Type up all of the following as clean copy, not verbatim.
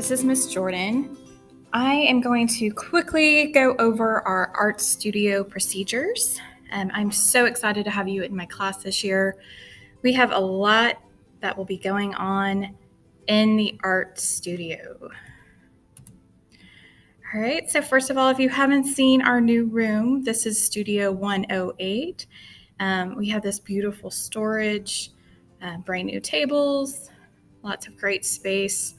this is Miss Jordan. I am going to quickly go over our art studio procedures. I'm so excited to have you in my class this year. We have a lot that will be going on in the art studio. All right, so first of all, if you haven't seen our new room, this is Studio 108. We have this beautiful storage, brand new tables, lots of great space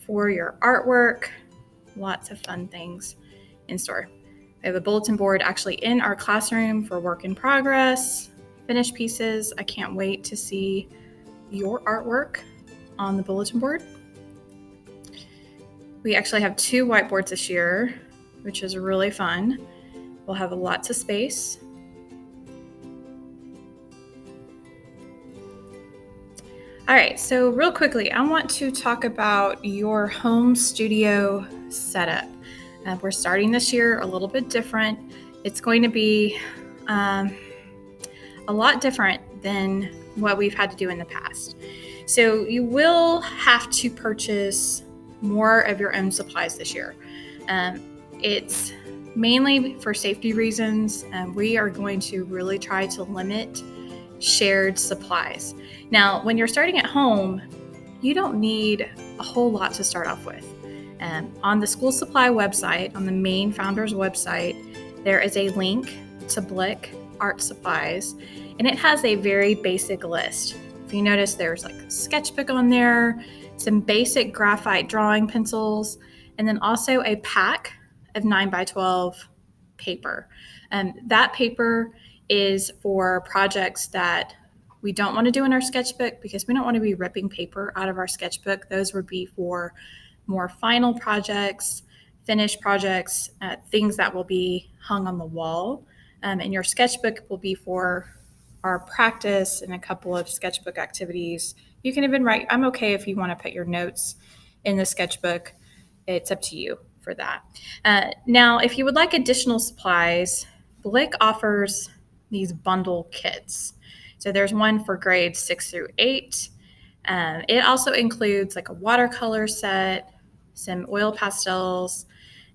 for your artwork, lots of fun things in store. We have a bulletin board actually in our classroom for work in progress, finished pieces. I can't wait to see your artwork on the bulletin board. We actually have 2 whiteboards this year, which is really fun. We'll have lots of space. All right, so real quickly, I want to talk about your home studio setup. We're starting this year a little bit different. It's going to be a lot different than what we've had to do in the past. So you will have to purchase more of your own supplies this year. It's mainly for safety reasons. We are going to really try to limit shared supplies. Now, when you're starting at home, you don't need a whole lot to start off with. On the school supply website, on the main founder's website, there is a link to Blick art supplies, and it has a very basic list. If you notice, there's like a sketchbook on there, some basic graphite drawing pencils, and then also a pack of 9x12 paper. That paper is for projects that we don't want to do in our sketchbook because we don't want to be ripping paper out of our sketchbook. Those would be for more final projects, finished projects, things that will be hung on the wall. And your sketchbook will be for our practice and a couple of sketchbook activities. You can even write, I'm okay if you want to put your notes in the sketchbook. It's up to you for that. Now, if you would like additional supplies, Blick offers these bundle kits. So there's one for grades 6 through 8. It also includes like a watercolor set, some oil pastels,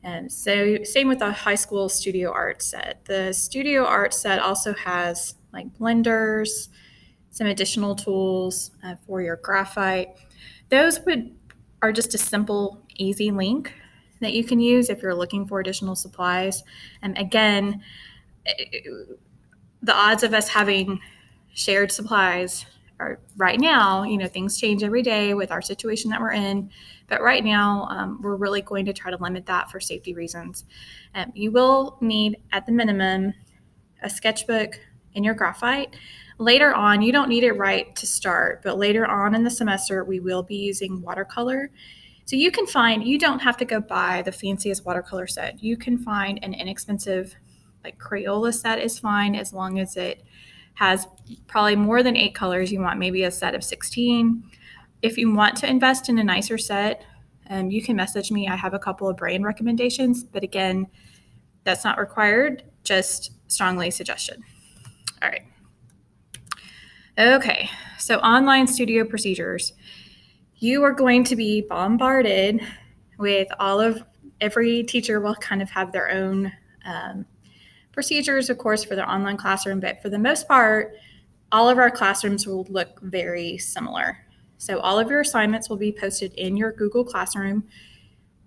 and so same with the high school studio art set. The studio art set also has like blenders, some additional tools for your graphite. Those are just a simple, easy link that you can use if you're looking for additional supplies. And again, the odds of us having shared supplies are right now, things change every day with our situation that we're in. But right now, we're really going to try to limit that for safety reasons. You will need, at the minimum, a sketchbook and your graphite. Later on, you don't need it right to start, but later on in the semester, we will be using watercolor. So you don't have to go buy the fanciest watercolor set. You can find an inexpensive, like Crayola set is fine as long as it has probably more than 8 colors. You want maybe a set of 16. If you want to invest in a nicer set, you can message me. I have a couple of brand recommendations, but again, that's not required, just strongly suggested. All right. Okay, so online studio procedures. You are going to be bombarded with every teacher will kind of have their own procedures, of course, for their online classroom, but for the most part, all of our classrooms will look very similar. So all of your assignments will be posted in your Google Classroom,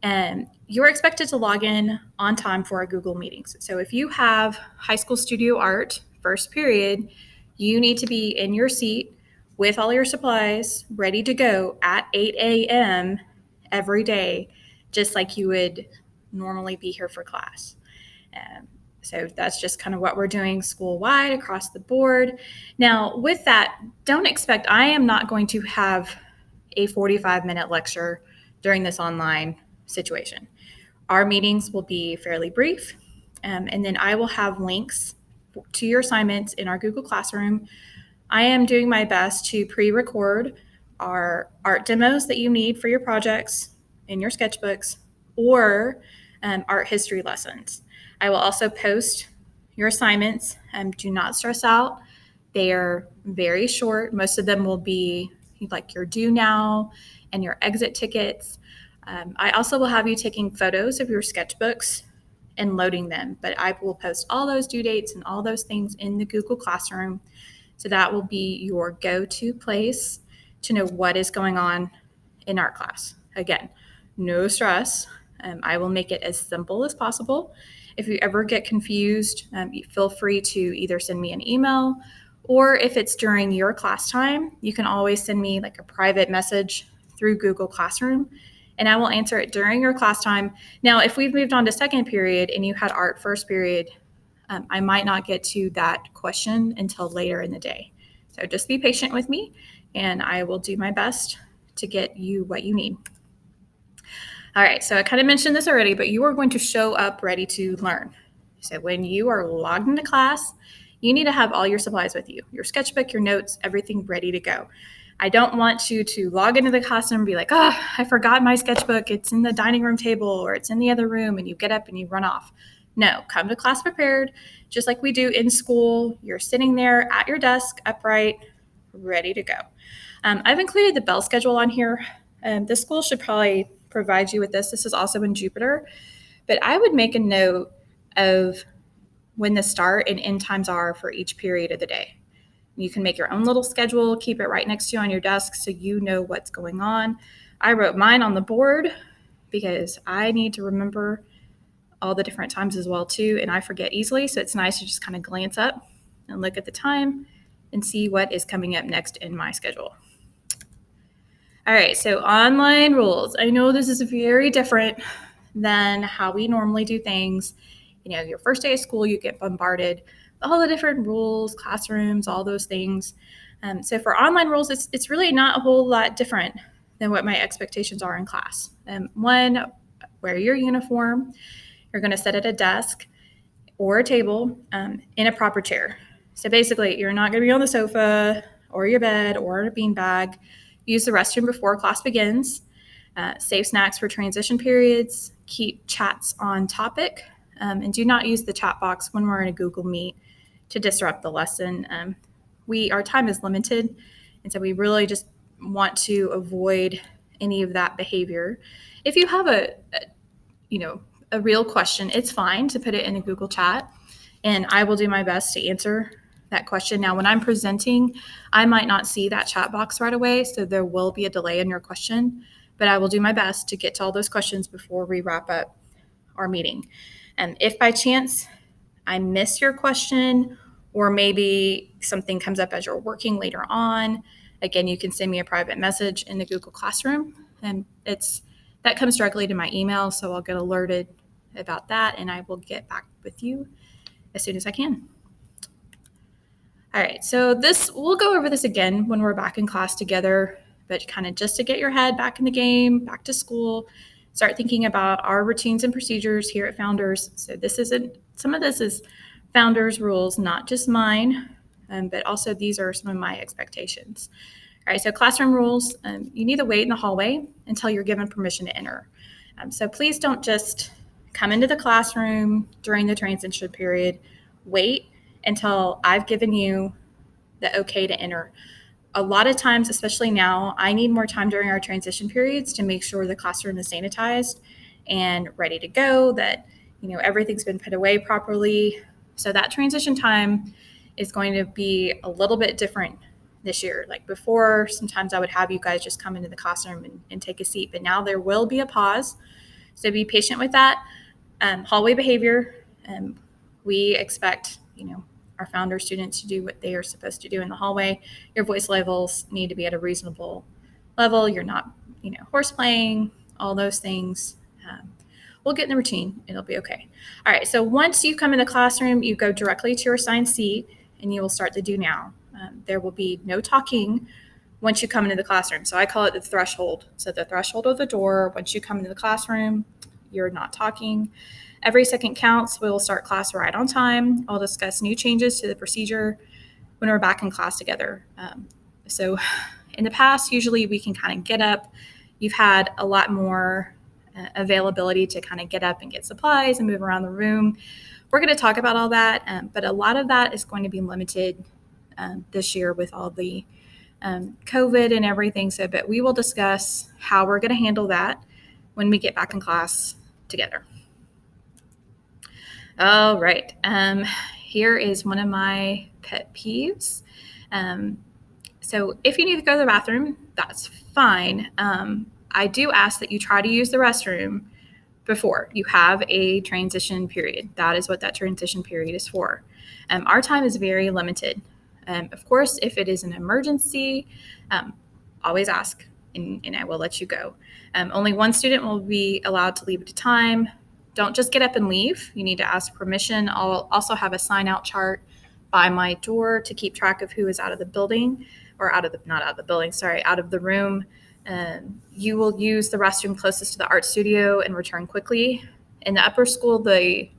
and you're expected to log in on time for our Google meetings. So if you have high school studio art first period, you need to be in your seat with all your supplies ready to go at 8 a.m. every day, just like you would normally be here for class. So that's just kind of what we're doing school-wide across the board. Now, with that, don't expect, I am not going to have a 45-minute lecture during this online situation. Our meetings will be fairly brief, and then I will have links to your assignments in our Google Classroom. I am doing my best to pre-record our art demos that you need for your projects in your sketchbooks or art history lessons. I will also post your assignments. Do not stress out. They are very short. Most of them will be like your due now and your exit tickets. I also will have you taking photos of your sketchbooks and loading them, but I will post all those due dates and all those things in the Google Classroom. So that will be your go-to place to know what is going on in art class. Again, no stress. I will make it as simple as possible. If you ever get confused, feel free to either send me an email, or if it's during your class time, you can always send me like a private message through Google Classroom, and I will answer it during your class time. Now, if we've moved on to second period and you had art first period, I might not get to that question until later in the day. So just be patient with me, and I will do my best to get you what you need. All right, so I kind of mentioned this already, but you are going to show up ready to learn. So when you are logged into class, you need to have all your supplies with you, your sketchbook, your notes, everything ready to go. I don't want you to log into the classroom and be like, oh, I forgot my sketchbook. It's in the dining room table or it's in the other room, and you get up and you run off. No, come to class prepared, just like we do in school. You're sitting there at your desk, upright, ready to go. I've included the bell schedule on here. The school should probably provide you with this. This is also in Jupiter, but I would make a note of when the start and end times are for each period of the day. You can make your own little schedule, keep it right next to you on your desk so you know what's going on. I wrote mine on the board because I need to remember all the different times as well too, and I forget easily, so it's nice to just kind of glance up and look at the time and see what is coming up next in my schedule. All right, so online rules. I know this is very different than how we normally do things. You know, your first day of school, you get bombarded with all the different rules, classrooms, all those things. So for online rules, it's really not a whole lot different than what my expectations are in class. One, wear your uniform. You're going to sit at a desk or a table in a proper chair. So basically, you're not going to be on the sofa or your bed or a beanbag. Use the restroom before class begins. Save snacks for transition periods. Keep chats on topic. And do not use the chat box when we're in a Google Meet to disrupt the lesson. Our time is limited, and so we really just want to avoid any of that behavior. If you have a real question, it's fine to put it in a Google chat, and I will do my best to answer that question. Now, when I'm presenting, I might not see that chat box right away, so there will be a delay in your question, but I will do my best to get to all those questions before we wrap up our meeting. And if by chance I miss your question, or maybe something comes up as you're working later on, again, you can send me a private message in the Google Classroom, and that comes directly to my email, so I'll get alerted about that, and I will get back with you as soon as I can. All right, so we'll go over this again when we're back in class together, but kind of just to get your head back in the game, back to school, start thinking about our routines and procedures here at Founders. So some of this is Founders rules, not just mine, but also these are some of my expectations. All right, so classroom rules, you need to wait in the hallway until you're given permission to enter. So please don't just come into the classroom during the transition period. Wait until I've given you the okay to enter. A lot of times, especially now, I need more time during our transition periods to make sure the classroom is sanitized and ready to go, that everything's been put away properly. So that transition time is going to be a little bit different this year. Like before, sometimes I would have you guys just come into the classroom and take a seat, but now there will be a pause. So be patient with that. Hallway behavior, we expect, our founder students to do what they are supposed to do in the hallway. Your voice levels need to be at a reasonable level. You're not, horse playing, all those things. We'll get in the routine. It'll be okay. All right. So once you come in the classroom, you go directly to your assigned seat and you will start the do now. There will be no talking once you come into the classroom. So I call it the threshold. So the threshold of the door, once you come into the classroom, you're not talking. Every second counts. We will start class right on time. I'll discuss new changes to the procedure when we're back in class together. So in the past, usually we can kind of get up. You've had a lot more availability to kind of get up and get supplies and move around the room. We're going to talk about all that, but a lot of that is going to be limited this year with all the COVID and everything. But we will discuss how we're going to handle that. when we get back in class together. All right. Here is one of my pet peeves. So if you need to go to the bathroom, that's fine. I do ask that you try to use the restroom before you have a transition period. That is what that transition period is for. Our time is very limited. Of course, if it is an emergency, always ask and I will let you go. Only one student will be allowed to leave at a time. Don't just get up and leave. You need to ask permission. I'll also have a sign out chart by my door to keep track of who is out of the building or out of the room. You will use the restroom closest to the art studio and return quickly. In the upper school, the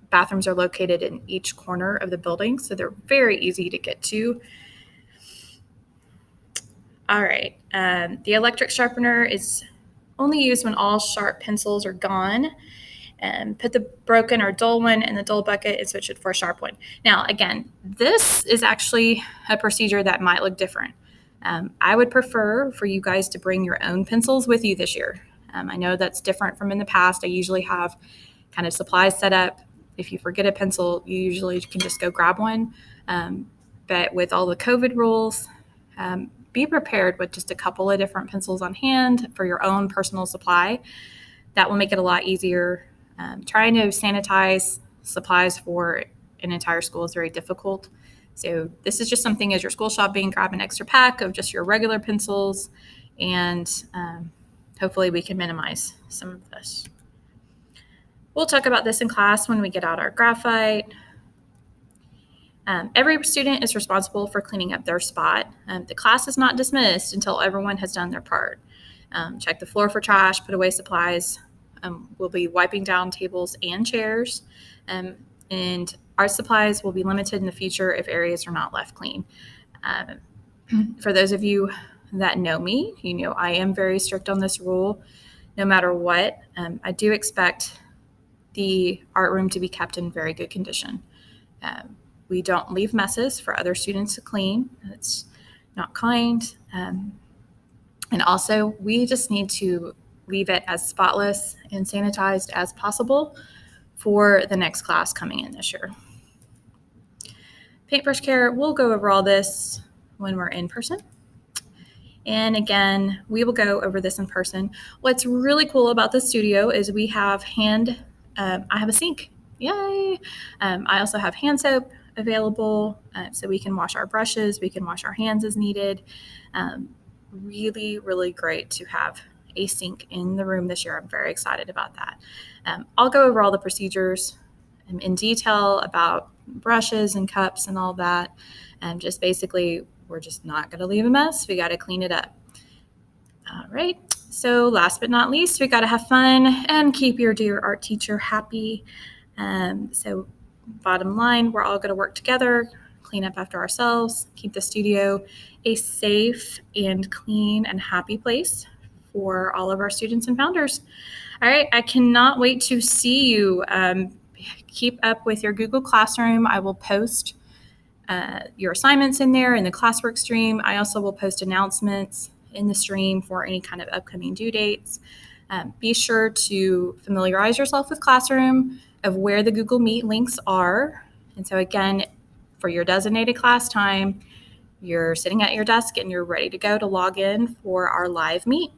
bathrooms are located in each corner of the building, so they're very easy to get to. All right. The electric sharpener is only used when all sharp pencils are gone. Put the broken or dull one in the dull bucket and switch it for a sharp one. Now, again, this is actually a procedure that might look different. I would prefer for you guys to bring your own pencils with you this year. I know that's different from in the past. I usually have kind of supplies set up. If you forget a pencil, you usually can just go grab one. But with all the COVID rules, be prepared with just a couple of different pencils on hand for your own personal supply. That will make it a lot easier. Trying to sanitize supplies for an entire school is very difficult. So this is just something as you're school shopping, grab an extra pack of just your regular pencils, and hopefully we can minimize some of this. We'll talk about this in class when we get out our graphite. Every student is responsible for cleaning up their spot. The class is not dismissed until everyone has done their part. Check the floor for trash, put away supplies. We'll be wiping down tables and chairs. And art supplies will be limited in the future if areas are not left clean. For those of you that know me, you know I am very strict on this rule. No matter what, I do expect the art room to be kept in very good condition. We don't leave messes for other students to clean. It's not kind. And also, we just need to leave it as spotless and sanitized as possible for the next class coming in this year. Paintbrush Care, we'll go over all this when we're in person. And again, we will go over this in person. What's really cool about the studio is we have I have a sink. Yay! I also have hand soap available, so we can wash our brushes, we can wash our hands as needed. Really, really great to have a sink in the room this year. I'm very excited about that. I'll go over all the procedures in detail about brushes and cups and all that. Just basically, we're just not going to leave a mess. We got to clean it up. All right. So last but not least, we got to have fun and keep your dear art teacher happy. So bottom line, we're all going to work together, clean up after ourselves, keep the studio a safe and clean and happy place for all of our students and founders. All right, I cannot wait to see you. Keep up with your Google Classroom. I will post your assignments in there in the classwork stream. I also will post announcements in the stream for any kind of upcoming due dates. Be sure to familiarize yourself with Classroom, of where the Google Meet links are. And so again, for your designated class time, you're sitting at your desk and you're ready to go to log in for our live meet.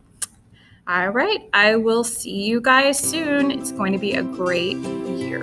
All right, I will see you guys soon. It's going to be a great year.